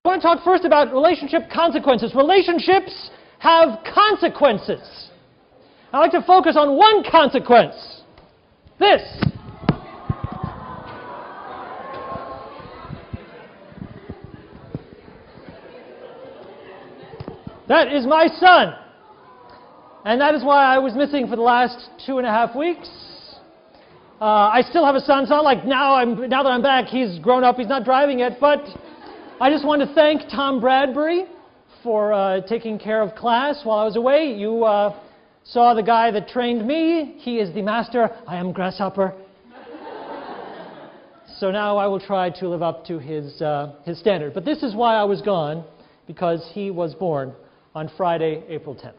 I want to talk first about relationship consequences. Relationships have consequences. I like to focus on one consequence. This. That is my son. And that is why I was missing for the last 2.5 weeks. I still have a son, so like now that I'm back, he's grown up, he's not driving yet, but I just want to thank Tom Bradbury for taking care of class while I was away. You saw the guy that trained me. He is the master. I am grasshopper. So now I will try to live up to his standard. But this is why I was gone, because he was born on Friday, April 10th.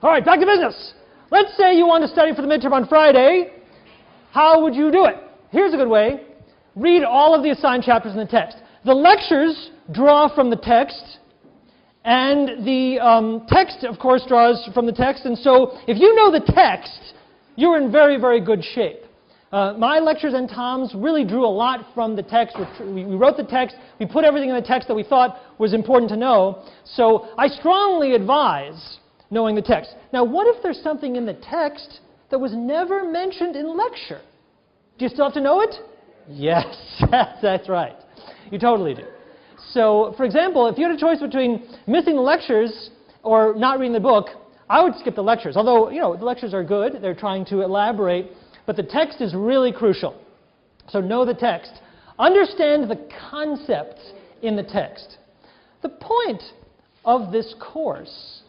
All right, back to business. Let's say you want to study for the midterm on Friday. How would you do it? Here's a good way. Read all of the assigned chapters in the text. The lectures draw from the text, and the text, of course, draws from the text. And so if you know the text, you're in very, very good shape. My lectures and Tom's really drew a lot from the text. We wrote the text. We put everything in the text that we thought was important to know. So I strongly advise knowing the text. Now, what if there's something in the text that was never mentioned in lecture? Do you still have to know it? Yes, that's right. You totally do. So, for example, if you had a choice between missing the lectures or not reading the book, I would skip the lectures. Although, you know, the lectures are good. They're trying to elaborate. But the text is really crucial. So know the text. Understand the concepts in the text. The point of this course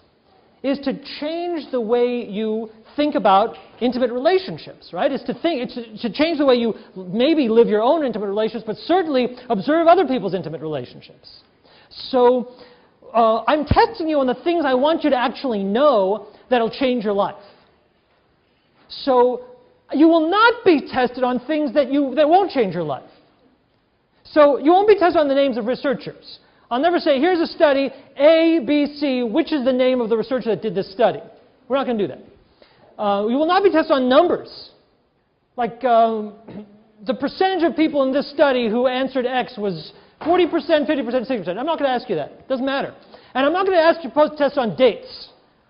is to change the way you think about intimate relationships, right? It's to change the way you maybe live your own intimate relationships, but certainly observe other people's intimate relationships. So I'm testing you on the things I want you to actually know that'll change your life. So you will not be tested on things that won't change your life. So you won't be tested on the names of researchers. I'll never say, here's a study, A, B, C, which is the name of the researcher that did this study. We're not going to do that. We will not be tested on numbers. Like the percentage of people in this study who answered X was 40%, 50%, 60%. I'm not going to ask you that. It doesn't matter. And I'm not going to ask you to test on dates.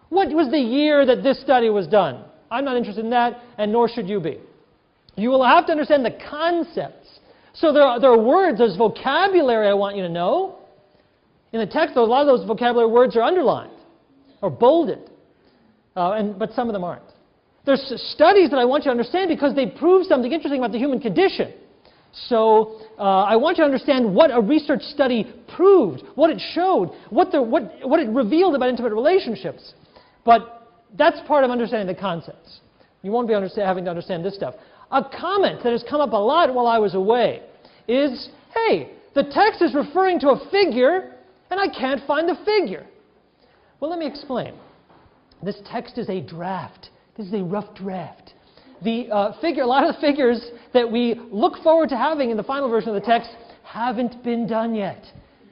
What was the year that this study was done? I'm not interested in that, and nor should you be. You will have to understand the concepts. So there are words, there's vocabulary I want you to know. In the text, though, a lot of those vocabulary words are underlined or bolded, but some of them aren't. There's studies that I want you to understand because they prove something interesting about the human condition. So I want you to understand what a research study proved, what it showed, what it revealed about intimate relationships. But that's part of understanding the concepts. You won't be having to understand this stuff. A comment that has come up a lot while I was away is, hey, the text is referring to a figure, and I can't find the figure. Well, let me explain. This text is a draft. This is a rough draft. A lot of the figures that we look forward to having in the final version of the text haven't been done yet.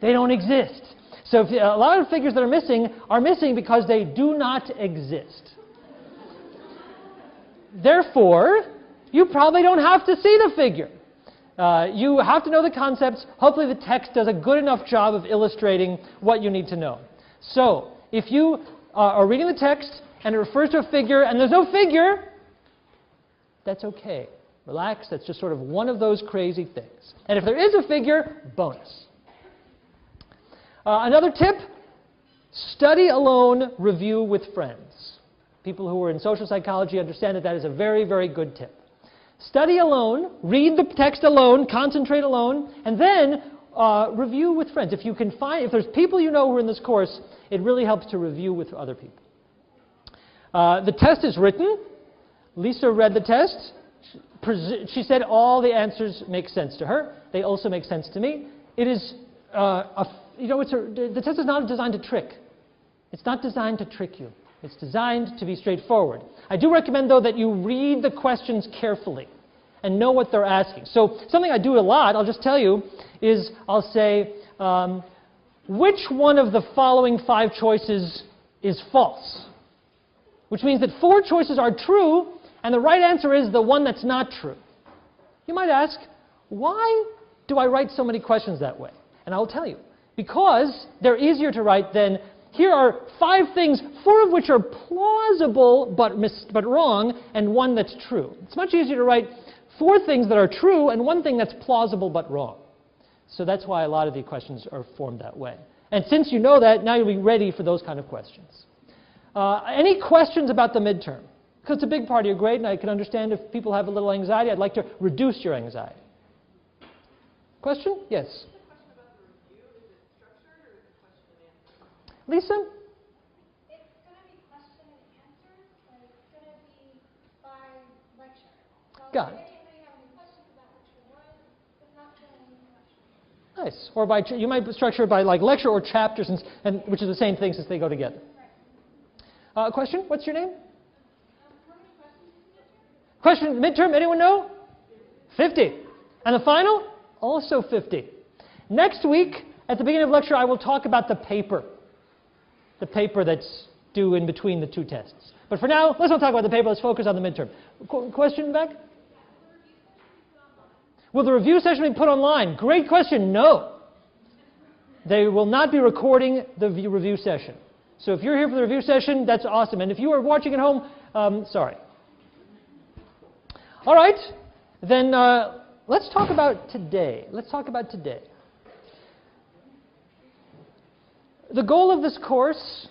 They don't exist. So a lot of the figures that are missing because they do not exist. Therefore, you probably don't have to see the figure. You have to know the concepts. Hopefully the text does a good enough job of illustrating what you need to know. So, if you are reading the text and it refers to a figure and there's no figure, that's okay. Relax, that's just sort of one of those crazy things. And if there is a figure, bonus. Another tip, study alone, review with friends. People who are in social psychology understand that that is a very, very good tip. Study alone, read the text alone, concentrate alone, and then review with friends. If there's people you know who are in this course, it really helps to review with other people. The test is written. Lisa read the test. She said all the answers make sense to her. They also make sense to me. It is, the test is not designed to trick. It's not designed to trick you. It's designed to be straightforward. I do recommend, though, that you read the questions carefully and know what they're asking. So something I do a lot, I'll just tell you, is I'll say, which one of the following 5 choices is false? Which means that 4 choices are true, and the right answer is the one that's not true. You might ask, why do I write so many questions that way? And I'll tell you. Because they're easier to write than, here are 5 things, 4 of which are plausible but wrong, and 1 that's true. It's much easier to write 4 things that are true and 1 thing that's plausible but wrong. So that's why a lot of the questions are formed that way. And since you know that, now you'll be ready for those kind of questions. Any questions about the midterm? Because it's a big part of your grade, and I can understand if people have a little anxiety. I'd like to reduce your anxiety. Question? Yes? Lisa? It's going to be question and answer, but it's going to be by lecture. So Got it. if anybody have any questions about lecture 1, it's not going to be questions. Nice. Or by, you might structure it by like lecture or chapters, and which is the same thing since they go together. Right. Question? What's your name? Question, midterm, anyone know? 50. And the final? Also 50. Next week, at the beginning of lecture, I will talk about the paper. The paper that's due in between the 2 tests. But for now, let's not talk about the paper. Let's focus on the midterm. Question back? Will the review session be put online? Great question. No. They will not be recording the review session. So if you're here for the review session, that's awesome. And if you are watching at home, sorry. All right. Then let's talk about today. Let's talk about today. The goal of this course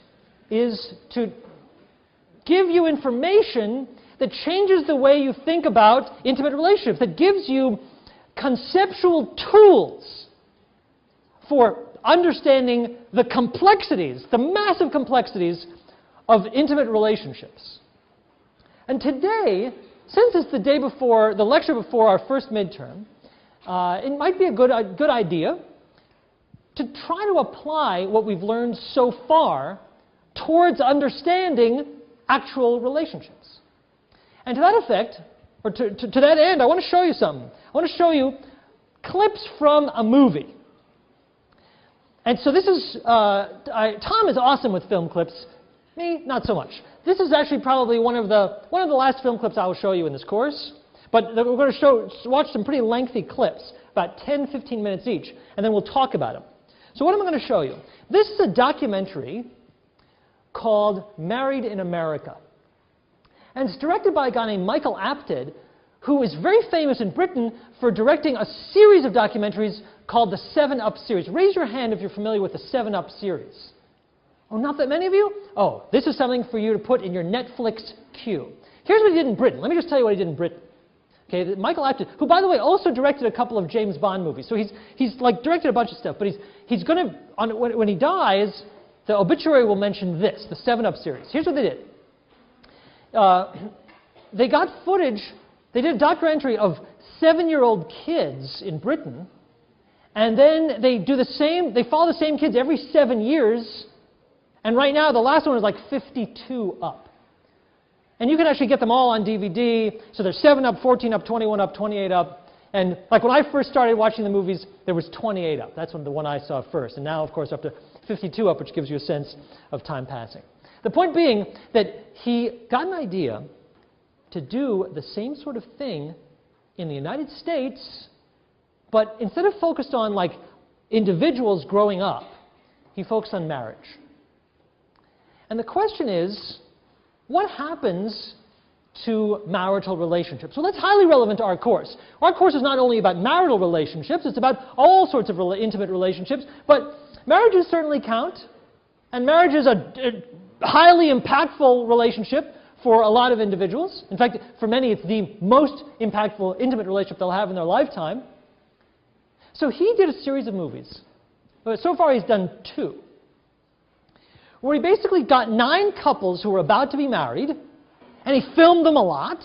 is to give you information that changes the way you think about intimate relationships, that gives you conceptual tools for understanding the complexities, the massive complexities of intimate relationships. And today, since it's the day before, the lecture before our first midterm, it might be a good idea to try to apply what we've learned so far towards understanding actual relationships. And to that effect, or to that end, I want to show you something. I want to show you clips from a movie. And so this is, Tom is awesome with film clips. Me, not so much. This is actually probably one of the last film clips I will show you in this course. But we're going to watch some pretty lengthy clips, about 10, 15 minutes each, and then we'll talk about them. So what am I going to show you? This is a documentary called Married in America. And it's directed by a guy named Michael Apted, who is very famous in Britain for directing a series of documentaries called the 7 Up series. Raise your hand if you're familiar with the 7 Up series. Oh, not that many of you? Oh, this is something for you to put in your Netflix queue. Here's what he did in Britain. Let me just tell you what he did in Britain. Okay, Michael Apted, who, by the way, also directed a couple of James Bond movies. So he's like directed a bunch of stuff, but he's going to, when he dies, the obituary will mention this, the 7 Up series. Here's what they did. They got footage, they did a documentary of 7-year-old kids in Britain, and then they follow the same kids every 7 years, and right now the last one is like 52 up. And you can actually get them all on DVD. So there's 7 up, 14 up, 21 up, 28 up. And like when I first started watching the movies, there was 28 up. That's the one I saw first. And now, of course, up to 52 up, which gives you a sense of time passing. The point being that he got an idea to do the same sort of thing in the United States, but instead of focused on like individuals growing up, he focused on marriage. And the question is, what happens to marital relationships? Well, that's highly relevant to our course. Our course is not only about marital relationships, it's about all sorts of intimate relationships, but marriages certainly count, and marriage is a highly impactful relationship for a lot of individuals. In fact, for many, it's the most impactful intimate relationship they'll have in their lifetime. So he did a series of movies. So far, he's done 2. Where he basically got 9 couples who were about to be married, and he filmed them a lot.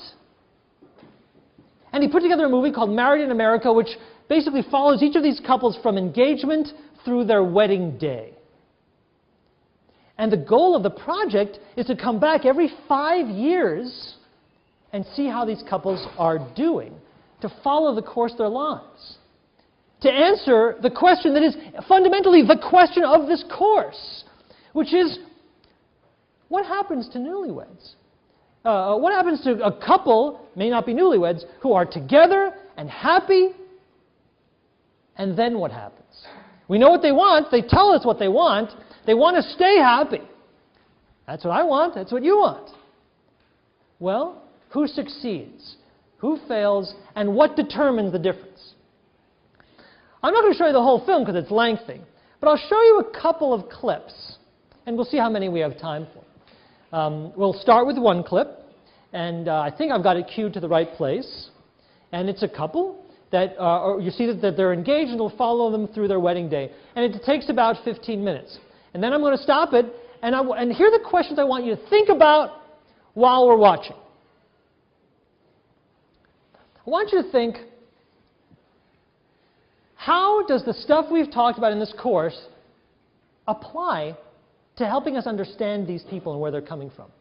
And he put together a movie called Married in America, which basically follows each of these couples from engagement through their wedding day. And the goal of the project is to come back every 5 years and see how these couples are doing, to follow the course of their lives, to answer the question that is fundamentally the question of this course, which is, what happens to newlyweds? What happens to a couple, may not be newlyweds, who are together and happy, And then what happens? We know what they want. They tell us what they want. They want to stay happy. That's what I want. That's what you want. Well, who succeeds? Who fails? And what determines the difference? I'm not going to show you the whole film because it's lengthy, but I'll show you a couple of clips, and we'll see how many we have time for. We'll start with one clip, and I think I've got it cued to the right place. And it's a couple that you see that they're engaged, and it'll follow them through their wedding day. And it takes about 15 minutes. And then I'm going to stop it, and here are the questions I want you to think about while we're watching. I want you to think, how does the stuff we've talked about in this course apply to helping us understand these people and where they're coming from?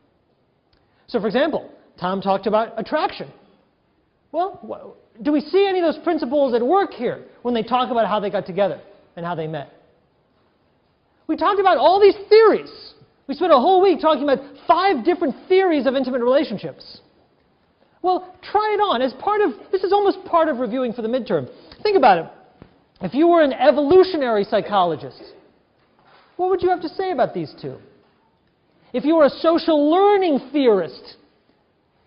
So, for example, Tom talked about attraction. Well, do we see any of those principles at work here when they talk about how they got together and how they met? We talked about all these theories. We spent a whole week talking about 5 different theories of intimate relationships. Well, try it on. This is almost part of reviewing for the midterm. Think about it. If you were an evolutionary psychologist, what would you have to say about these two? If you were a social learning theorist,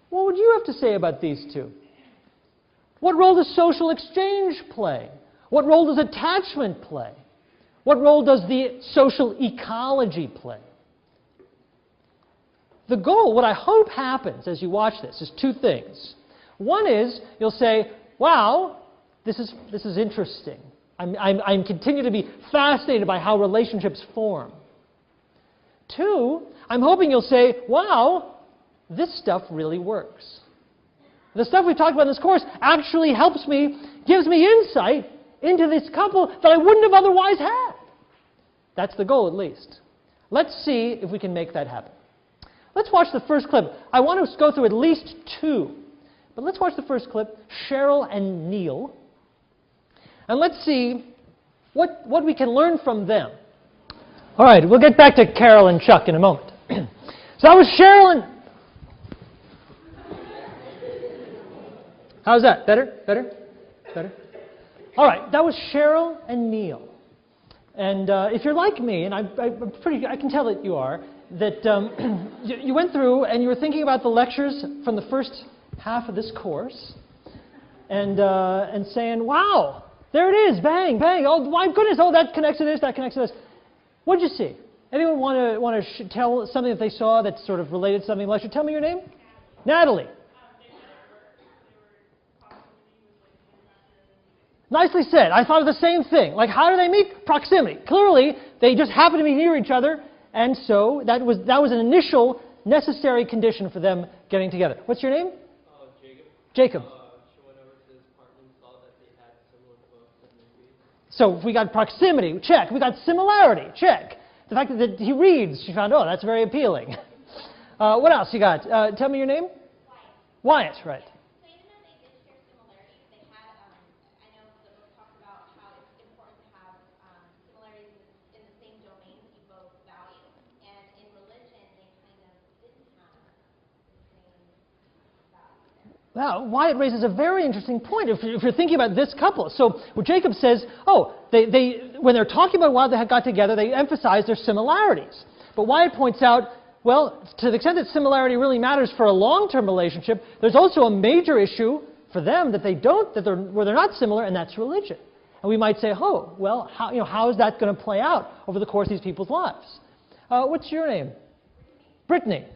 what would you have to say about these two? What role does social exchange play? What role does attachment play? What role does the social ecology play? The goal, what I hope happens as you watch this, is 2 things. One is you'll say, wow, this is interesting. I'm continue to be fascinated by how relationships form. 2, I'm hoping you'll say, wow, this stuff really works. The stuff we've talked about in this course actually helps me, gives me insight into this couple that I wouldn't have otherwise had. That's the goal, at least. Let's see if we can make that happen. Let's watch the first clip. I want to go through at least 2. But let's watch the first clip, Cheryl and Neil. And let's see what we can learn from them. All right, we'll get back to Carol and Chuck in a moment. So that was Cheryl and... How's that? Better? Better? Better? All right, that was Cheryl and Neil. And if you're like me, and I can tell that you are, that you went through and you were thinking about the lectures from the first half of this course, and saying, wow, there it is, bang, bang, oh my goodness, oh that connects to this, that connects to this. What did you see? Anyone want to tell something that they saw that sort of related to something? Lecture? Tell me your name. Natalie. Nicely said. I thought of the same thing. Like, how do they meet? Proximity. Clearly, they just happen to be near each other, and so that was an initial necessary condition for them getting together. What's your name? Jacob. Jacob. She went over to his apartment and saw that they had similar books and movies. So we got proximity, check. We got similarity, check. The fact that he reads, she found, oh, that's very appealing. What else you got? Tell me your name? Wyatt. Wyatt, right. Now, Wyatt raises a very interesting point if you're thinking about this couple. So what Jacob says, oh, when they're talking about why they got together, they emphasize their similarities. But Wyatt points out, well, to the extent that similarity really matters for a long-term relationship, there's also a major issue for them that where they're not similar, and that's religion. And we might say, oh, well, how is that going to play out over the course of these people's lives? What's your name? Brittany.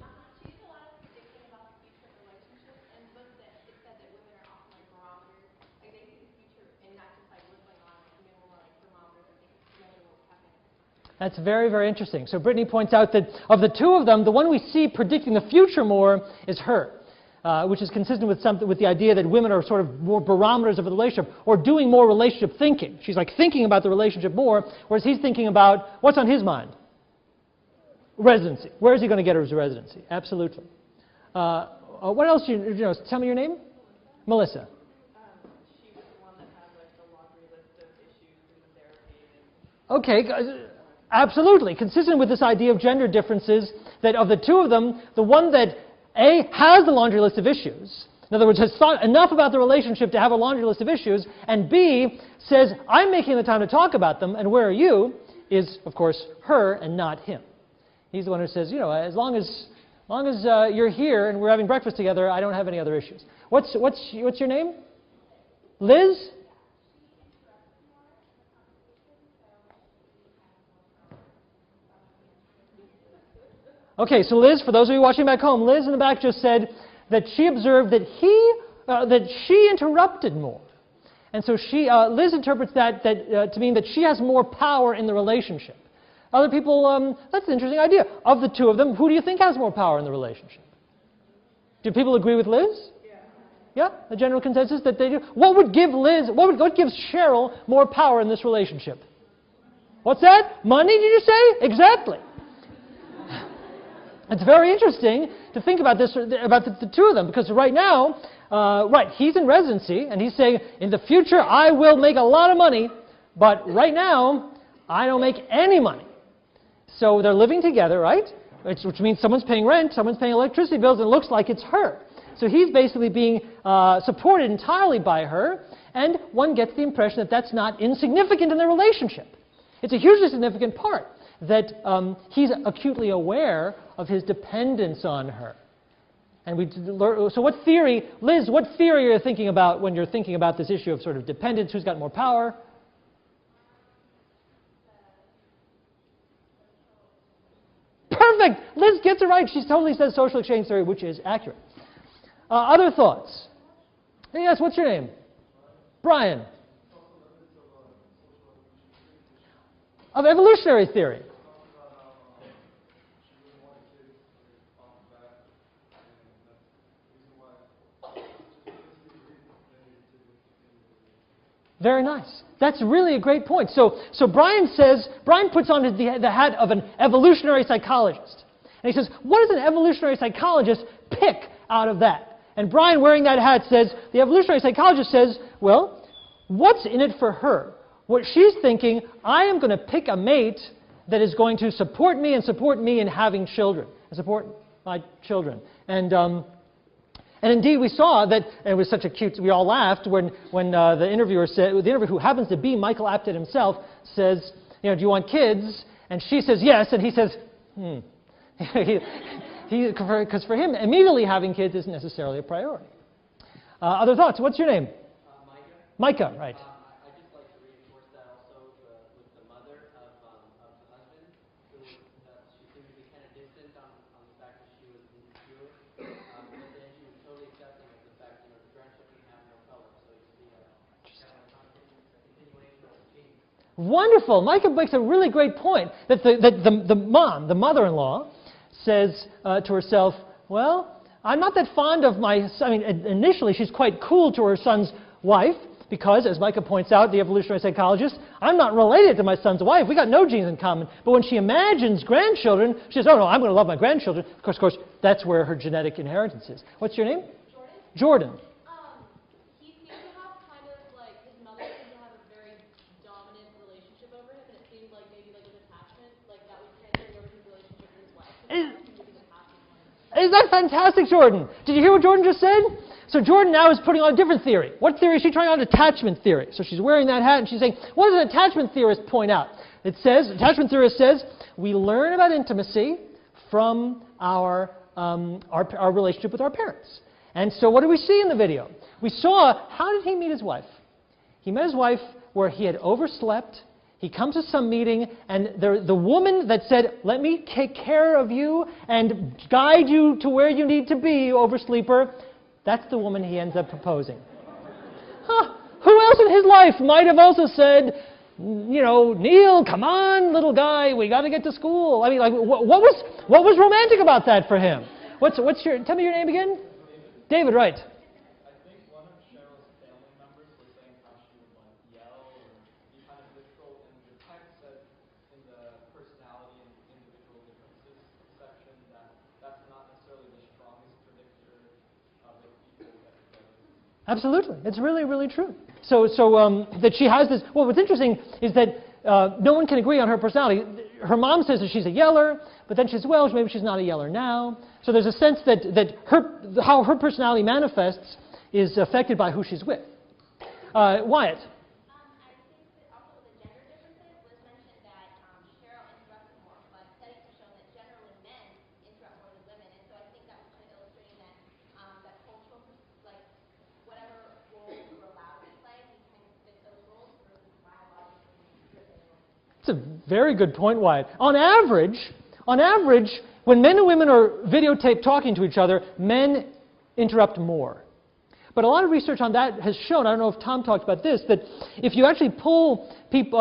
That's very, very interesting. So Brittany points out that of the 2 of them, the one we see predicting the future more is her, which is consistent with the idea that women are sort of more barometers of the relationship or doing more relationship thinking. She's like thinking about the relationship more, whereas he's thinking about what's on his mind. Residency. Where is he going to get his residency? Absolutely. What else? Tell me your name. Melissa. She was the one that had like the laundry list of issues in the therapy. Okay. Absolutely. Consistent with this idea of gender differences, that of the 2 of them, the one that A, has the laundry list of issues, In other words, has thought enough about the relationship to have a laundry list of issues, and B, says, I'm making the time to talk about them, and where are you, is, of course, her and not him. He's the one who says, you know, as long as you're here and we're having breakfast together, I don't have any other issues. What's your name? Liz? Okay, so Liz, for those of you watching back home, Liz in the back just said that she observed that she interrupted more. And so Liz interprets that to mean that she has more power in the relationship. Other people, that's an interesting idea. Of the two of them, who do you think has more power in the relationship? Do people agree with Liz? Yeah, the general consensus that they do. What gives Cheryl more power in this relationship? What's that? Money, did you say? Exactly. It's very interesting to think about this, about the two of them, because right now, he's in residency, and he's saying, in the future, I will make a lot of money, but right now, I don't make any money. So they're living together, right? Which means someone's paying rent, someone's paying electricity bills, and it looks like it's her. So he's basically being supported entirely by her, and one gets the impression that that's not insignificant in their relationship. It's a hugely significant part, that he's acutely aware of his dependence on her. And so what theory, Liz, what theory are you thinking about when you're thinking about this issue of sort of dependence, who's got more power? Perfect! Liz gets it right. She totally says social exchange theory, which is accurate. Other thoughts? Yes, what's your name? Brian. Of evolutionary theory. Very nice. That's really a great point. So Brian puts on the hat of an evolutionary psychologist. And he says, what does an evolutionary psychologist pick out of that? And Brian, wearing that hat, says, the evolutionary psychologist says, well, what's in it for her? What she's thinking, I am going to pick a mate that is going to support me in having children, and support my children. And indeed, we saw that, and it was such a cute, we all laughed when the interviewer said, the interviewer, who happens to be Michael Apted himself, says, you know, do you want kids? And she says yes, and he says, because for him, immediately having kids isn't necessarily a priority. Other thoughts? What's your name? Micah. Micah, right. I just like to reinforce that also with the mother of the husband, who she seemed to be kind of distant on the fact that she was Jewish, but then she was totally accepting of the fact that the grandchildren have no color, so it's kind of a continuation of the gene. Wonderful. Micah makes a really great point that the mom, the mother-in-law, says to herself, well, I'm not that fond of my son. I mean, initially she's quite cool to her son's wife because, as Micah points out, the evolutionary psychologist, I'm not related to my son's wife. We got no genes in common. But when she imagines grandchildren, she says, oh, no, I'm going to love my grandchildren. Of course, that's where her genetic inheritance is. What's your name? Jordan. Jordan. He seems to have kind of like, his mother seems to have a very dominant relationship over him, and it seems like maybe like an attachment, like that would transfer over his relationship with his wife. Is that fantastic, Jordan? Did you hear what Jordan just said? So Jordan now is putting on a different theory. What theory is she trying on? Attachment theory. So she's wearing that hat and she's saying, what does an attachment theorist point out? It says, attachment theorist says, we learn about intimacy from our relationship with our parents. And so what do we see in the video? We saw, how did he meet his wife? He met his wife where he had overslept. He comes to some meeting, and the woman that said, let me take care of you and guide you to where you need to be, you oversleeper, that's the woman he ends up proposing. Who else in his life might have also said, you know, Neil, come on, little guy, we got to get to school. I mean, like, what was romantic about that for him? Tell me your name again? David, right. I think one of Cheryl's family members was saying how she would like yell or be kind of difficult, and the text said in the personality and individual differences section that that's not necessarily the strongest predictor of the people that it does. Absolutely. It's really, really true. So that she has this, well, what's interesting is that no one can agree on her personality. Her mom says that she's a yeller, but then she says, well, maybe she's not a yeller now. So there's a sense that how her personality manifests is affected by who she's with. Wyatt? I think that also with the gender differences, Liz mentioned that Cheryl interrupted more, but studies have shown that generally men interrupt more than women, and so I think that was kind of illustrating that that cultural, like whatever roles were allowed to play, he kind of fit those roles versus biologically. That's a very good point, Wyatt. On average, when men and women are videotaped talking to each other, men interrupt more. But a lot of research on that has shown, I don't know if Tom talked about this, that if you actually pull people,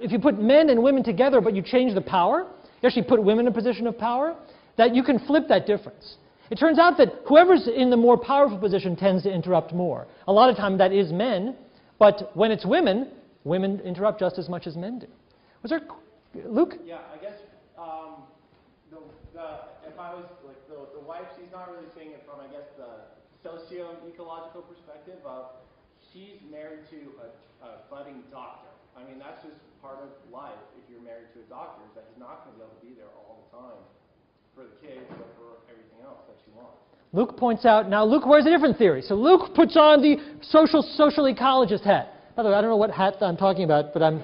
if you put men and women together but you change the power, you actually put women in a position of power, that you can flip that difference. It turns out that whoever's in the more powerful position tends to interrupt more. A lot of time that is men, but when it's women, women interrupt just as much as men do. Was there, Luke? Yeah, I guess if I was like the wife, she's not really seeing it from, I guess, the socio-ecological perspective of she's married to a budding doctor. I mean, that's just part of life if you're married to a doctor, is that he's not going to be able to be there all the time for the kids or for everything else that she wants. Luke points out, now Luke wears a different theory. So Luke puts on the social ecologist hat. By the way, I don't know what hat I'm talking about, but I'm...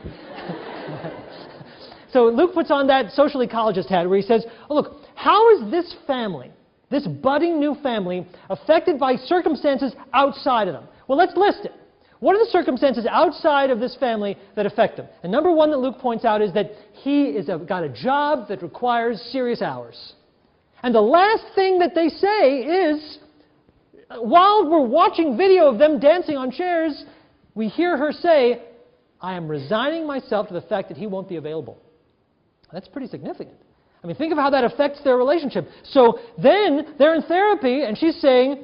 So Luke puts on that social ecologist hat where he says, oh, look, how is this family, this budding new family, affected by circumstances outside of them? Well, let's list it. What are the circumstances outside of this family that affect them? And number one that Luke points out is that he got a job that requires serious hours. And the last thing that they say is, while we're watching video of them dancing on chairs, we hear her say, I am resigning myself to the fact that he won't be available. That's pretty significant. I mean, think of how that affects their relationship. So then they're in therapy, and she's saying,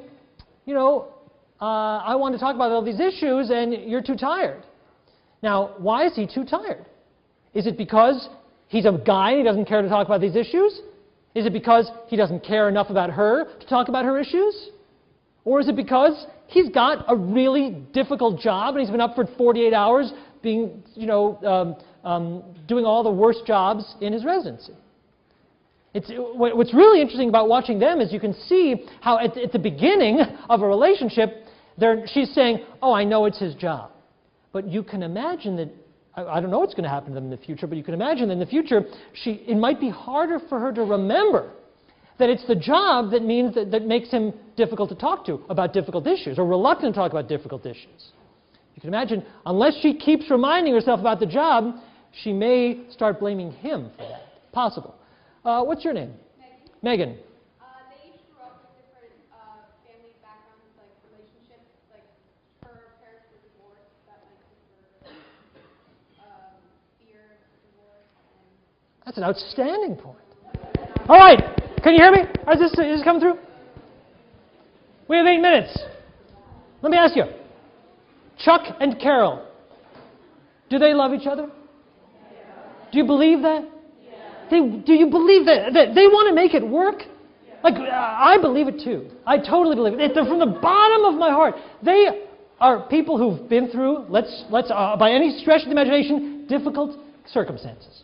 you know, I want to talk about all these issues, and you're too tired. Now, why is he too tired? Is it because he's a guy and he doesn't care to talk about these issues? Is it because he doesn't care enough about her to talk about her issues? Or is it because he's got a really difficult job and he's been up for 48 hours being, you know, doing all the worst jobs in his residency? What's really interesting about watching them is you can see how at the beginning of a relationship, she's saying, oh, I know it's his job. But you can imagine that, I don't know what's going to happen to them in the future, but you can imagine that in the future, it might be harder for her to remember that it's the job that means that makes him difficult to talk to about difficult issues, or reluctant to talk about difficult issues. You can imagine, unless she keeps reminding herself about the job, she may start blaming him for that. Possible. What's your name? Megan. Megan. They each grew up with different family backgrounds, like relationships. Like her parents were divorced. That might be her fear of divorce. That's an outstanding point. All right. Can you hear me? Is this coming through? We have 8 minutes. Let me ask you. Chuck and Carol. Do they love each other? Do you believe that? Do you believe that they want to make it work? Like, I believe it too. I totally believe it. From the bottom of my heart. They are people who've been through, by any stretch of the imagination, difficult circumstances.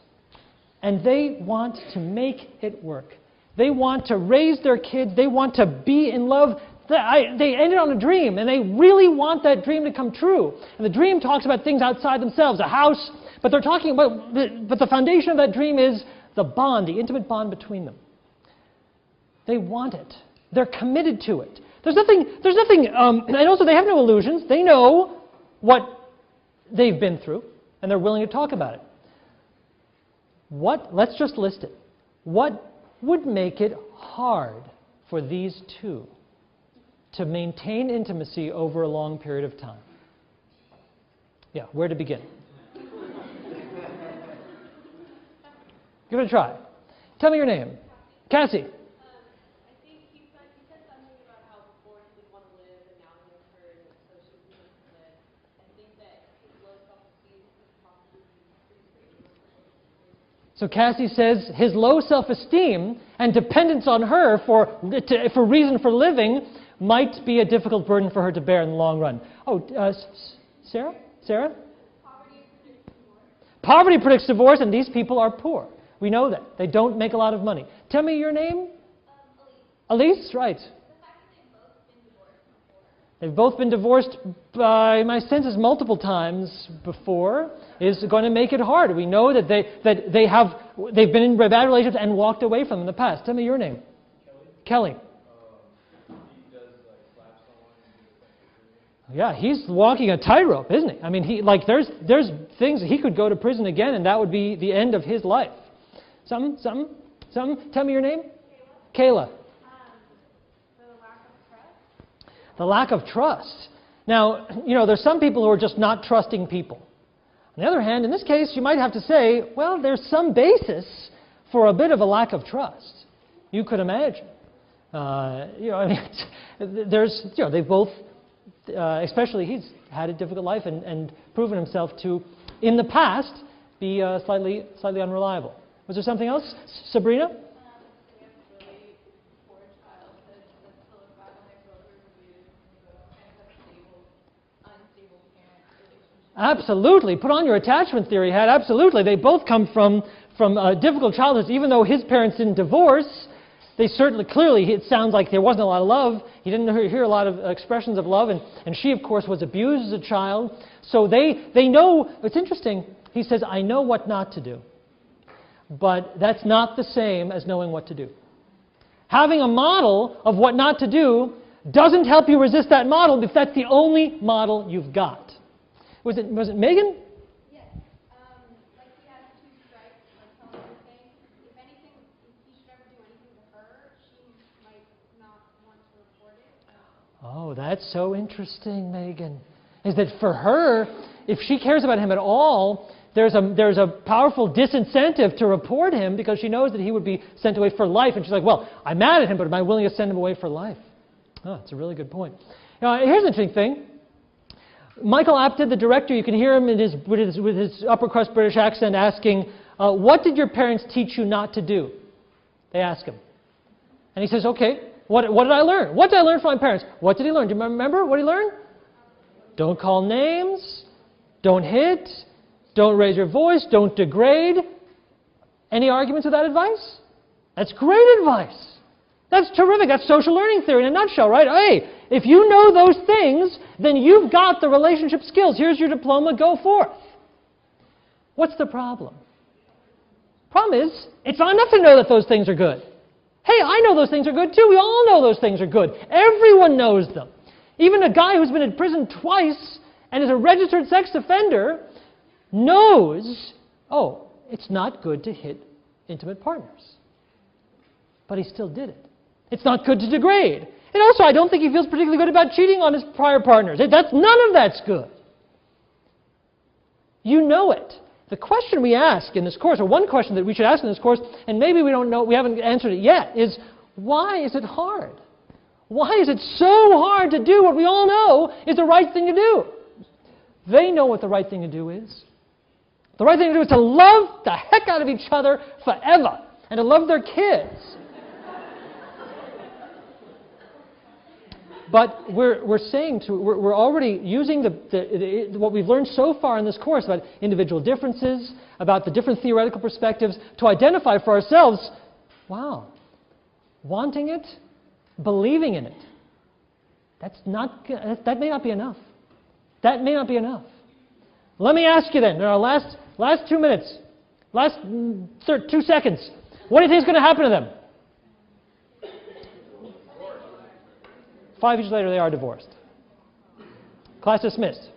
And they want to make it work. They want to raise their kids. They want to be in love. They ended on a dream, and they really want that dream to come true. And the dream talks about things outside themselves, a house, but they're talking about, but the foundation of that dream is the bond, the intimate bond between them. They want it. They're committed to it. There's nothing, and also they have no illusions. They know what they've been through, and they're willing to talk about it. Let's just list it. What would make it hard for these two to maintain intimacy over a long period of time? Yeah, where to begin? Give it a try. Tell me your name. Cassie. I think he said something about how before he didn't want to live, and now he has her, and so she wants to live. I think that his low self-esteem is possibly pretty crazy. So Cassie says his low self-esteem and dependence on her for reason for living might be a difficult burden for her to bear in the long run. Oh, Sarah? Sarah? Poverty predicts divorce, and these people are poor. We know that. They don't make a lot of money. Tell me your name? Elise, right. They've both been divorced by, my sense is, multiple times before, is going to make it hard. We know that they've been in bad relationships and walked away from them in the past. Tell me your name. Kelly. He does slap someone. Yeah, he's walking a tightrope, isn't he? I mean, there's things he could go to prison again, and that would be the end of his life. Something? Tell me your name. Kayla. The lack of trust. Now, there's some people who are just not trusting people. On the other hand, in this case, you might have to say, well, there's some basis for a bit of a lack of trust. You could imagine. They've both, especially he's had a difficult life and proven himself to, in the past, be slightly unreliable. Was there something else? Sabrina? Absolutely. Put on your attachment theory hat. Absolutely. They both come from difficult childhoods. Even though his parents didn't divorce, they clearly, it sounds like there wasn't a lot of love. He didn't hear a lot of expressions of love. And she, of course, was abused as a child. So they know. It's interesting. He says, I know what not to do. But that's not the same as knowing what to do. Having a model of what not to do doesn't help you resist that model if that's the only model you've got. Was it Megan? Yes. Like he has 2 strikes, like Helen was saying. If anything, if he should ever do anything to her, she might not want to report it. Oh, that's so interesting, Megan. Is that for her, if she cares about him at all, there's a powerful disincentive to report him because she knows that he would be sent away for life. And she's like, well, I'm mad at him, but am I willing to send him away for life? Oh, that's a really good point. Now, here's an interesting thing. Michael Apted, the director, you can hear him with his upper crust British accent asking, what did your parents teach you not to do? They ask him. And he says, okay, what did I learn? What did I learn from my parents? What did he learn? Do you remember what he learned? Don't call names. Don't hit. Don't raise your voice. Don't degrade. Any arguments with that advice? That's great advice. That's terrific. That's social learning theory in a nutshell, right? Hey, if you know those things, then you've got the relationship skills. Here's your diploma. Go forth. What's the problem? Problem is, it's not enough to know that those things are good. Hey, I know those things are good too. We all know those things are good. Everyone knows them. Even a guy who's been in prison twice and is a registered sex offender knows, oh, it's not good to hit intimate partners. But he still did it. It's not good to degrade. And also, I don't think he feels particularly good about cheating on his prior partners. None of that's good. You know it. The question we ask in this course, or one question that we should ask in this course, and maybe we don't know, we haven't answered it yet, is why is it hard? Why is it so hard to do what we all know is the right thing to do? They know what the right thing to do is. The right thing to do is to love the heck out of each other forever and to love their kids. But we're already using what we've learned so far in this course about individual differences, about the different theoretical perspectives, to identify for ourselves, wow, wanting it, believing in it. That may not be enough. That may not be enough. Let me ask you then, in our last 2 minutes, last 2 seconds, what do you think is going to happen to them? 5 years later, they are divorced. Class dismissed.